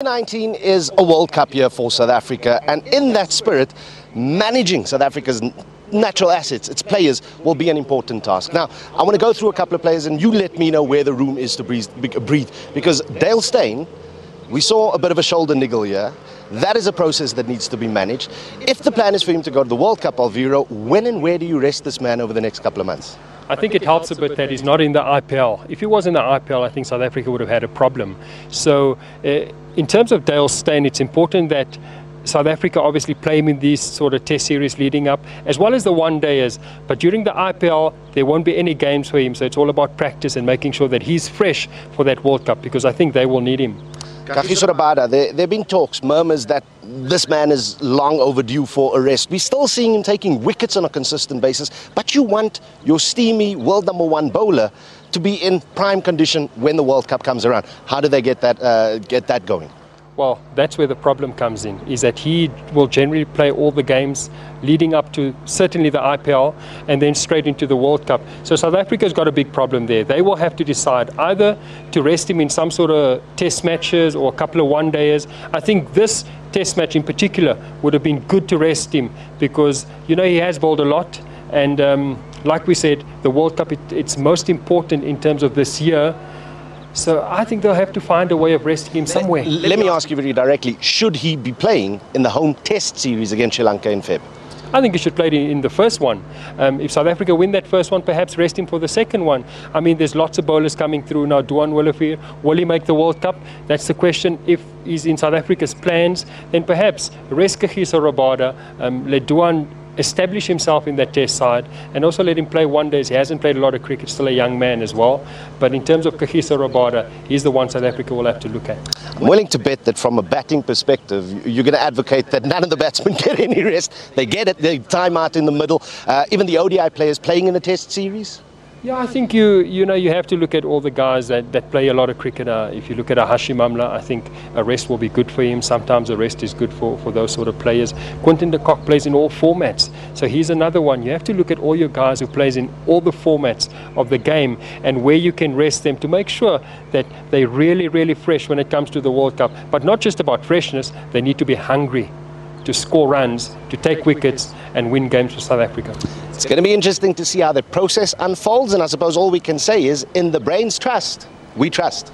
2019 is a World Cup year for South Africa, and in that spirit, managing South Africa's natural assets, its players, will be an important task. Now, I want to go through a couple of players and you let me know where the room is to breathe, because Dale Steyn, we saw a bit of a shoulder niggle here. That is a process that needs to be managed. If the plan is for him to go to the World Cup, Alviro, when and where do you rest this man over the next couple of months? I think it helps a bit that he's not in the IPL. If he was in the IPL, I think South Africa would have had a problem. So in terms of Dale Steyn, it's important that South Africa obviously play him in these sort of test series leading up, as well as the one-dayers. But during the IPL, there won't be any games for him. So it's all about practice and making sure that he's fresh for that World Cup, because I think they will need him. Kagiso Rabada, there have been talks, murmurs that this man is long overdue for a rest. We're still seeing him taking wickets on a consistent basis, but you want your steamy world #1 bowler to be in prime condition when the World Cup comes around. How do they get that going? Well, that's where the problem comes in, is that he will generally play all the games leading up to certainly the IPL and then straight into the World Cup. So South Africa's got a big problem there. They will have to decide either to rest him in some sort of test matches or a couple of one-dayers. I think this test match in particular would have been good to rest him because, you know, he has bowled a lot. And like we said, the World Cup, it's most important in terms of this year. So I think they'll have to find a way of resting him somewhere. Let me ask you very directly, should he be playing in the home test series against Sri Lanka in Feb? I think he should play in the first one. If South Africa win that first one, perhaps rest him for the second one. I mean, there's lots of bowlers coming through now. Duan Willefeer, will he make the World Cup? That's the question. If he's in South Africa's plans, then perhaps rest Kagiso Rabada, let Duan establish himself in that test side, and also let him play one days. He hasn't played a lot of cricket, still a young man as well. But in terms of Kagiso Rabada, he's the one South Africa will have to look at. I'm willing to bet that from a batting perspective, you're going to advocate that none of the batsmen get any rest. They get it, they time out in the middle. Even the ODI players playing in a test series? Yeah, I think you have to look at all the guys that play a lot of cricket. If you look at Hashim Amla, I think a rest will be good for him. Sometimes a rest is good for those sort of players. Quinton de Kock plays in all formats, so he's another one. You have to look at all your guys who plays in all the formats of the game and where you can rest them to make sure that they're really, really fresh when it comes to the World Cup. But not just about freshness, they need to be hungry to score runs, to take wickets and win games for South Africa. It's going to be interesting to see how the process unfolds, and I suppose all we can say is, in the brains trust, we trust.